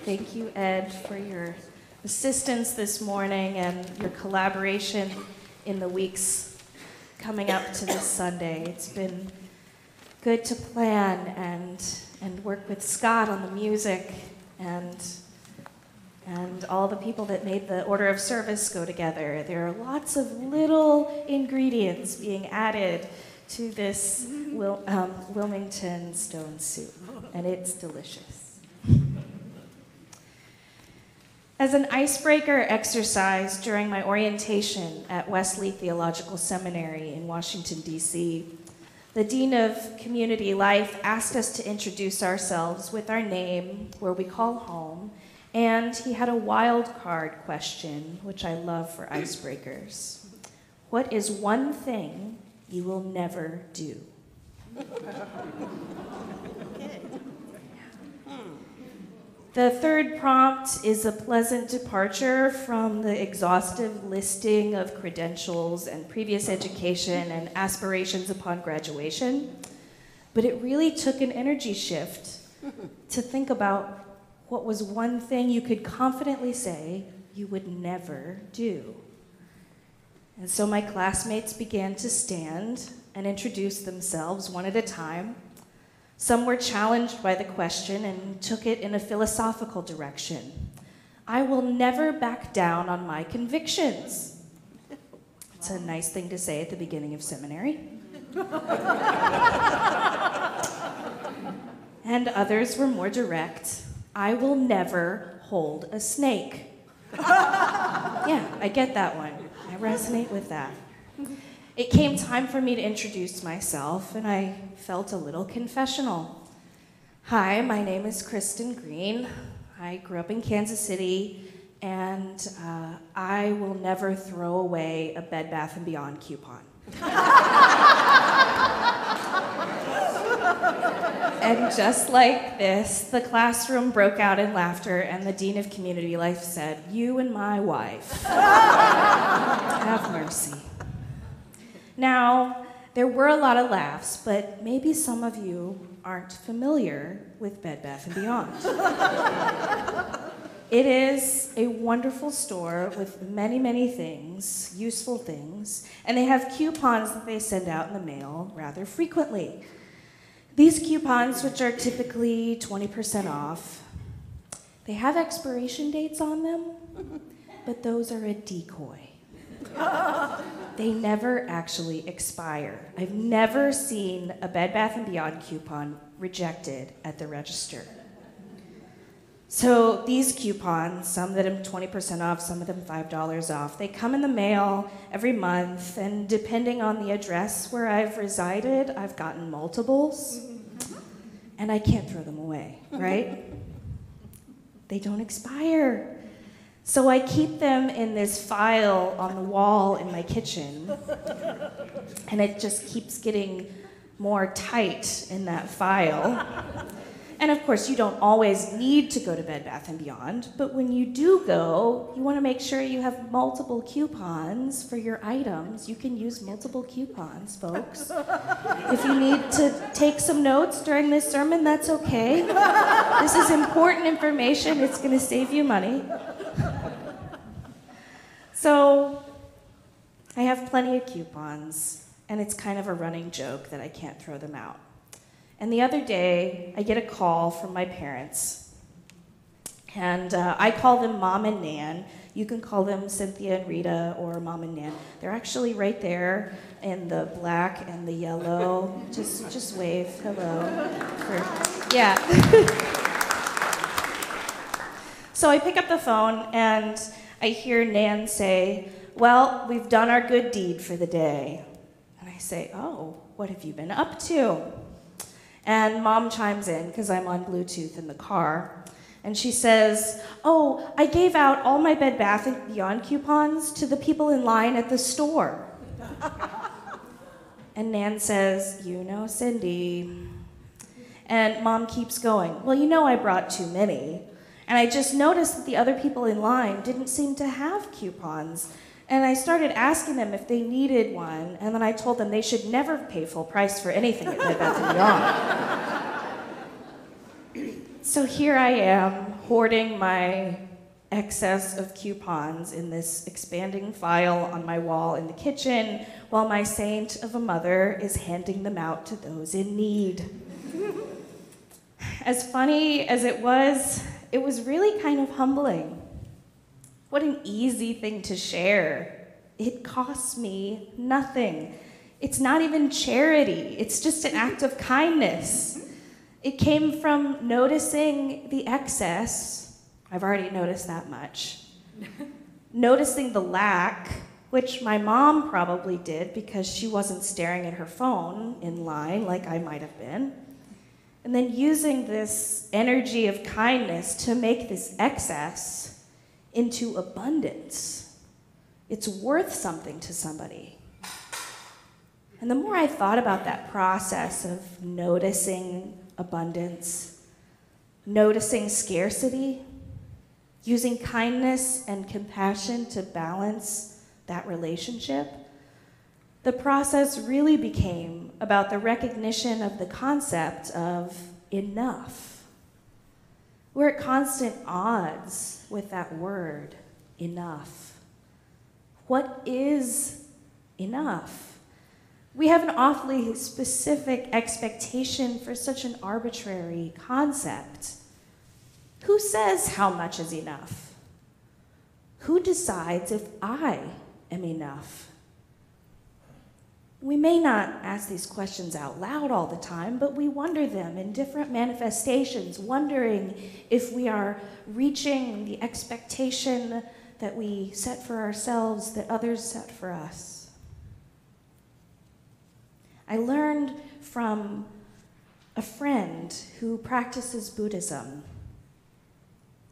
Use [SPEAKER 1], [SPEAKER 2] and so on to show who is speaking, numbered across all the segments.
[SPEAKER 1] Thank you, Ed, for your assistance this morning and your collaboration in the weeks coming up to this Sunday. It's been good to plan and work with Scott on the music and all the people that made the order of service go together. There are lots of little ingredients being added to this Wilmington stone soup, and it's delicious. As an icebreaker exercise during my orientation at Wesley Theological Seminary in Washington, D.C., the Dean of Community Life asked us to introduce ourselves with our name, where we call home, and he had a wild card question, which I love for icebreakers. What is one thing you will never do? The third prompt is a pleasant departure from the exhaustive listing of credentials and previous education and aspirations upon graduation, but it really took an energy shift to think about what was one thing you could confidently say you would never do. And so my classmates began to stand and introduce themselves one at a time. Some were challenged by the question and took it in a philosophical direction. I will never back down on my convictions. It's a nice thing to say at the beginning of seminary. And others were more direct. I will never hold a snake. Yeah, I get that one. I resonate with that. It came time for me to introduce myself, and I felt a little confessional. Hi, my name is Kristen Green. I grew up in Kansas City, and I will never throw away a Bed Bath & Beyond coupon. And just like this, the classroom broke out in laughter, and the Dean of Community Life said, "You and my wife. Have mercy." Now, there were a lot of laughs, but maybe some of you aren't familiar with Bed Bath & Beyond. It is a wonderful store with many, many things, useful things, and they have coupons that they send out in the mail rather frequently. These coupons, which are typically 20% off, they have expiration dates on them, but those are a decoy. They never actually expire. I've never seen a Bed Bath & Beyond coupon rejected at the register. So these coupons, some of them 20% off, some of them $5 off, they come in the mail every month, and depending on the address where I've resided, I've gotten multiples, and I can't throw them away, right? They don't expire. So I keep them in this file on the wall in my kitchen, and it just keeps getting more tight in that file. And of course, you don't always need to go to Bed Bath & Beyond, but when you do go, you want to make sure you have multiple coupons for your items. You can use multiple coupons, folks. If you need to take some notes during this sermon, that's okay. This is important information. It's going to save you money. So I have plenty of coupons, and it's kind of a running joke that I can't throw them out. And the other day, I get a call from my parents, and I call them Mom and Nan. You can call them Cynthia and Rita or Mom and Nan. They're actually right there in the black and the yellow. Just wave hello. Yeah. So I pick up the phone, and I hear Nan say, "Well, we've done our good deed for the day." And I say, "Oh, what have you been up to?" And Mom chimes in, because I'm on Bluetooth in the car, and she says, "Oh, I gave out all my Bed Bath & Beyond coupons to the people in line at the store." And Nan says, "You know, Cindy." And Mom keeps going, "Well, you know I brought too many. And I just noticed that the other people in line didn't seem to have coupons. And I started asking them if they needed one, and then I told them they should never pay full price for anything at Bed Bath & Beyond." So here I am, hoarding my excess of coupons in this expanding file on my wall in the kitchen, while my saint of a mother is handing them out to those in need. As funny as it was really kind of humbling. What an easy thing to share. It costs me nothing. It's not even charity, it's just an act of kindness. It came from noticing the excess. I've already noticed that much. Noticing the lack, which my mom probably did because she wasn't staring at her phone in line like I might have been. And then using this energy of kindness to make this excess into abundance. It's worth something to somebody. And the more I thought about that process of noticing abundance, noticing scarcity, using kindness and compassion to balance that relationship, the process really became about the recognition of the concept of enough. We're at constant odds with that word, enough. What is enough? We have an awfully specific expectation for such an arbitrary concept. Who says how much is enough? Who decides if I am enough? We may not ask these questions out loud all the time, but we wonder them in different manifestations, wondering if we are reaching the expectation that we set for ourselves, that others set for us. I learned from a friend who practices Buddhism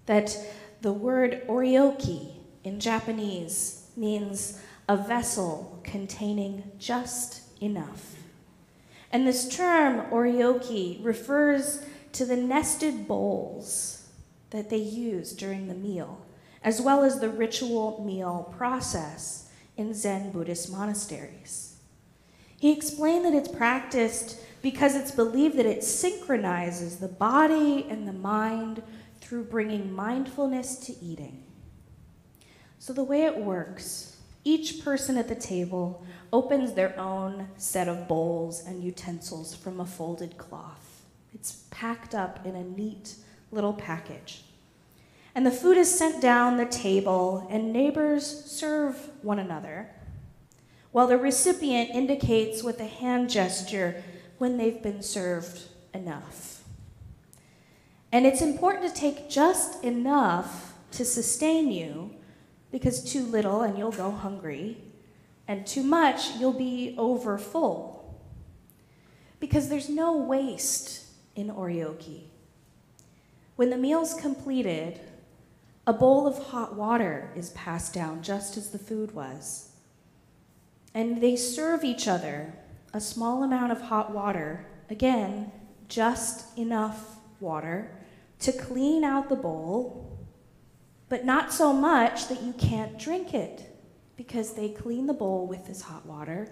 [SPEAKER 1] that the word oryoki in Japanese means a vessel containing just enough. And this term, oryoki, refers to the nested bowls that they use during the meal, as well as the ritual meal process in Zen Buddhist monasteries. He explained that it's practiced because it's believed that it synchronizes the body and the mind through bringing mindfulness to eating. So the way it works, each person at the table opens their own set of bowls and utensils from a folded cloth. It's packed up in a neat little package. And the food is sent down the table, and neighbors serve one another, while the recipient indicates with a hand gesture when they've been served enough. And it's important to take just enough to sustain you, because too little and you'll go hungry, and too much you'll be over full. Because there's no waste in oryoki. When the meal's completed, a bowl of hot water is passed down just as the food was. And they serve each other a small amount of hot water, again, just enough water to clean out the bowl, but not so much that you can't drink it, because they clean the bowl with this hot water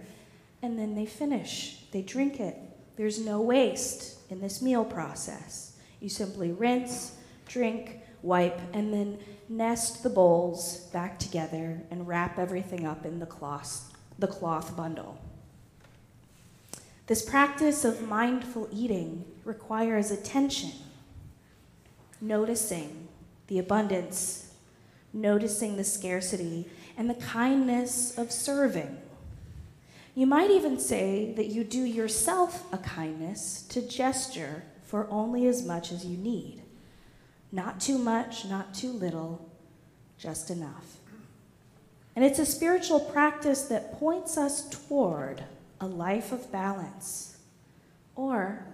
[SPEAKER 1] and then they finish. They drink it. There's no waste in this meal process. You simply rinse, drink, wipe, and then nest the bowls back together and wrap everything up in the cloth bundle. This practice of mindful eating requires attention, noticing the abundance, noticing the scarcity, and the kindness of serving. You might even say that you do yourself a kindness to gesture for only as much as you need. Not too much, not too little, just enough. And it's a spiritual practice that points us toward a life of balance. Or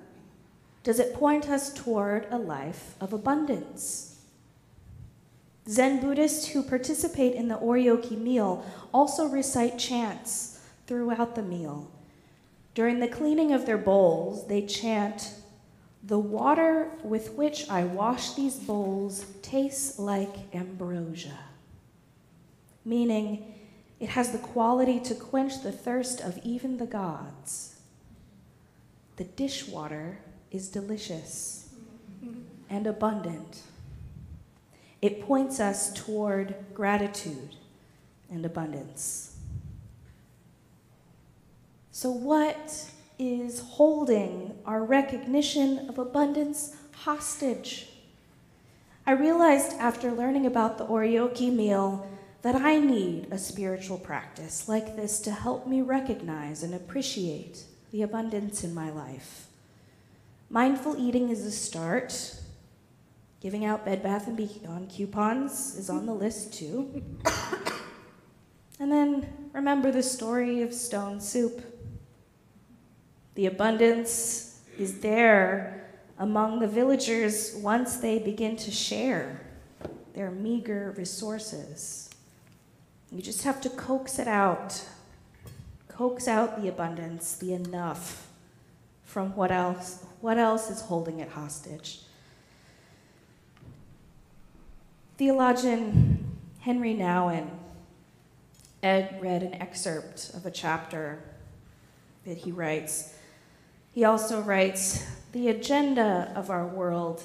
[SPEAKER 1] does it point us toward a life of abundance? Zen Buddhists who participate in the oryoki meal also recite chants throughout the meal. During the cleaning of their bowls, they chant, "The water with which I wash these bowls tastes like ambrosia," meaning it has the quality to quench the thirst of even the gods. The dishwater is delicious. and abundant. It points us toward gratitude and abundance. So what is holding our recognition of abundance hostage? I realized after learning about the Oryoki meal that I need a spiritual practice like this to help me recognize and appreciate the abundance in my life. Mindful eating is a start. Giving out Bed Bath & Beyond coupons is on the list too. And then remember the story of stone soup. The abundance is there among the villagers once they begin to share their meager resources. You just have to coax it out. Coax out the abundance, the enough, from what else is holding it hostage. Theologian Henry Nouwen, Ed read an excerpt of a chapter that he writes. He also writes, the agenda of our world,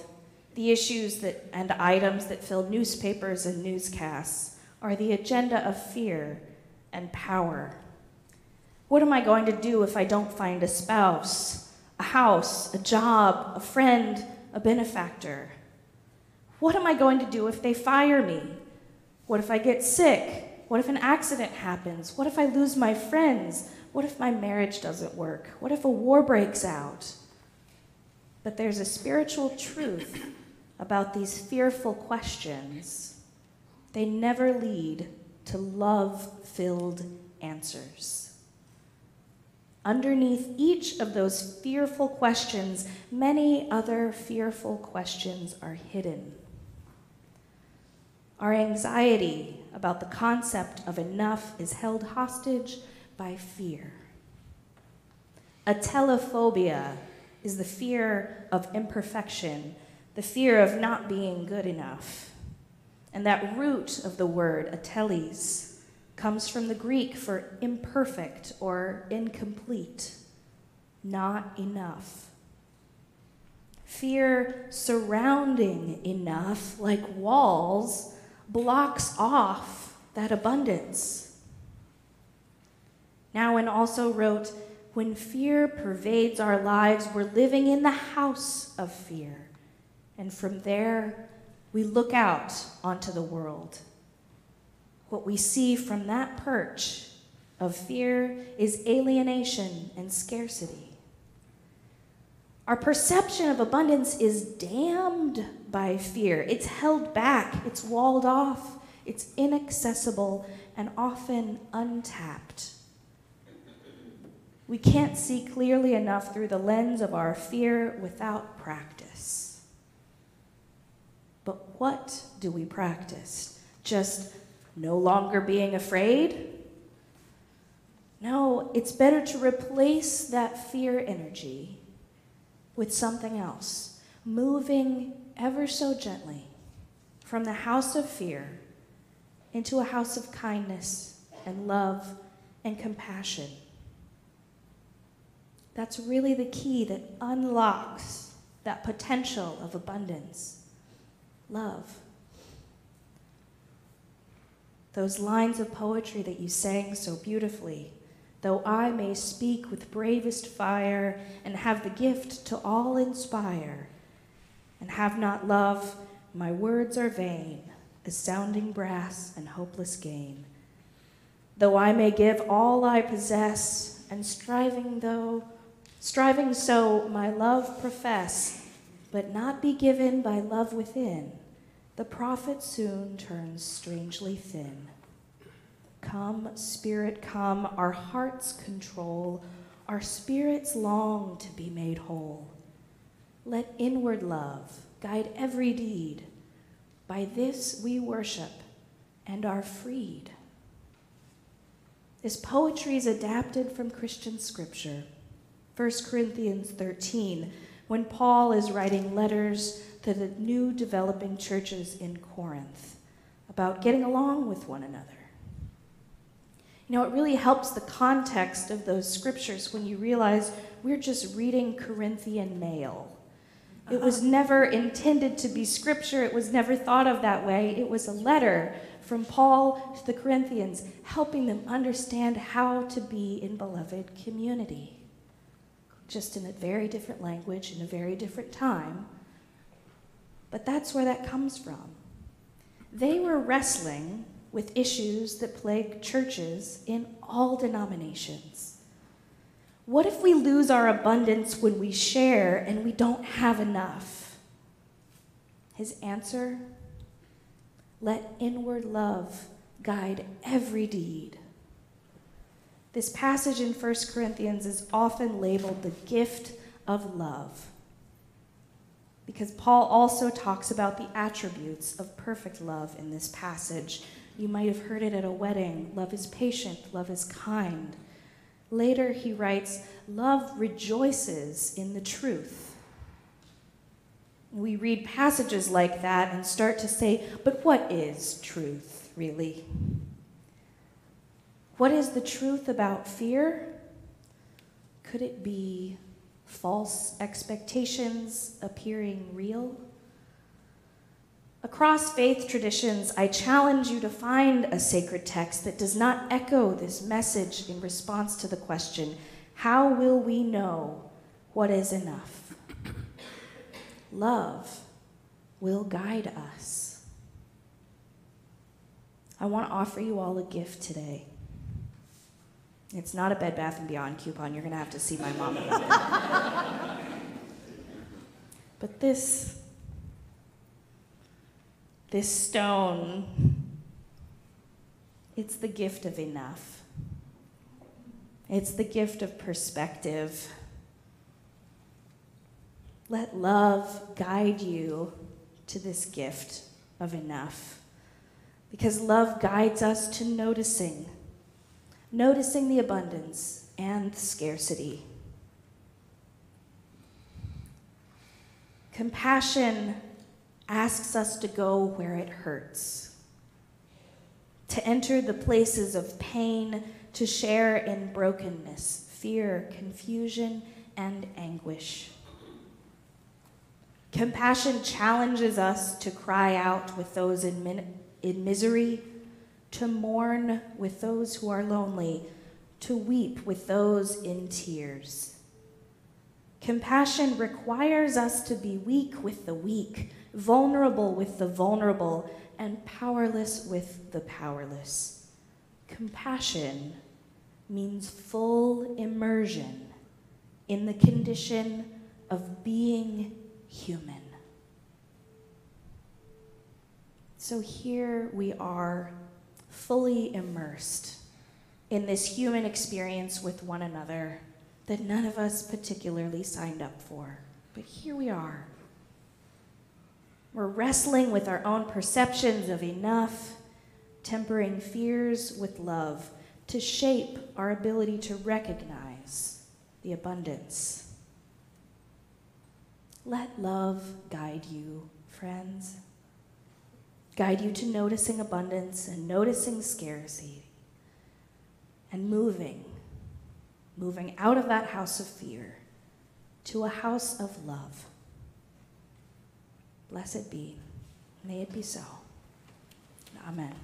[SPEAKER 1] the issues and items that fill newspapers and newscasts, are the agenda of fear and power. What am I going to do if I don't find a spouse, a house, a job, a friend, a benefactor? What am I going to do if they fire me? What if I get sick? What if an accident happens? What if I lose my friends? What if my marriage doesn't work? What if a war breaks out? But there's a spiritual truth about these fearful questions. They never lead to love-filled answers. Underneath each of those fearful questions, many other fearful questions are hidden. Our anxiety about the concept of enough is held hostage by fear. Atelophobia is the fear of imperfection, the fear of not being good enough. And that root of the word, ateles, comes from the Greek for imperfect or incomplete, not enough. Fear surrounding enough, like walls, blocks off that abundance. Nouwen also wrote, when fear pervades our lives, we're living in the house of fear. And from there, we look out onto the world. What we see from that perch of fear is alienation and scarcity. Our perception of abundance is damned by fear. It's held back, it's walled off, it's inaccessible, and often untapped. We can't see clearly enough through the lens of our fear without practice. But what do we practice? Just no longer being afraid? No, it's better to replace that fear energy with something else, moving ever so gently from the house of fear into a house of kindness and love and compassion. That's really the key that unlocks that potential of abundance. Love. Those lines of poetry that you sang so beautifully. Though I may speak with bravest fire and have the gift to all inspire, and have not love, my words are vain, as sounding brass and hopeless gain. Though I may give all I possess, and striving so my love profess, but not be given by love within, the profit soon turns strangely thin. Come, Spirit, come, our hearts control, our spirits long to be made whole. Let inward love guide every deed. By this we worship and are freed. This poetry is adapted from Christian scripture. 1 Corinthians 13, when Paul is writing letters to the new developing churches in Corinth about getting along with one another. You know, it really helps the context of those scriptures when you realize we're just reading Corinthian mail. It was never intended to be scripture. It was never thought of that way. It was a letter from Paul to the Corinthians, helping them understand how to be in beloved community. Just in a very different language, in a very different time. But that's where that comes from. They were wrestling with issues that plague churches in all denominations. What if we lose our abundance when we share and we don't have enough? His answer: let inward love guide every deed. This passage in 1 Corinthians is often labeled the gift of love, because Paul also talks about the attributes of perfect love in this passage. You might have heard it at a wedding. Love is patient, love is kind. Later he writes, love rejoices in the truth. We read passages like that and start to say, but what is truth, really? What is the truth about fear? Could it be false expectations appearing real? Across faith traditions, I challenge you to find a sacred text that does not echo this message in response to the question, how will we know what is enough? Love will guide us. I want to offer you all a gift today. It's not a Bed Bath & Beyond coupon. You're going to have to see my mom about it. But this stone, it's the gift of enough. It's the gift of perspective. Let love guide you to this gift of enough, because love guides us to noticing the abundance and the scarcity. Compassion asks us to go where it hurts, to enter the places of pain, to share in brokenness, fear, confusion, and anguish. Compassion challenges us to cry out with those in misery, to mourn with those who are lonely, to weep with those in tears. Compassion requires us to be weak with the weak, vulnerable with the vulnerable, and powerless with the powerless. Compassion means full immersion in the condition of being human. So here we are, fully immersed in this human experience with one another that none of us particularly signed up for. But here we are. We're wrestling with our own perceptions of enough, tempering fears with love to shape our ability to recognize the abundance. Let love guide you, friends. Guide you to noticing abundance and noticing scarcity and moving out of that house of fear to a house of love. Blessed be. May it be so. Amen.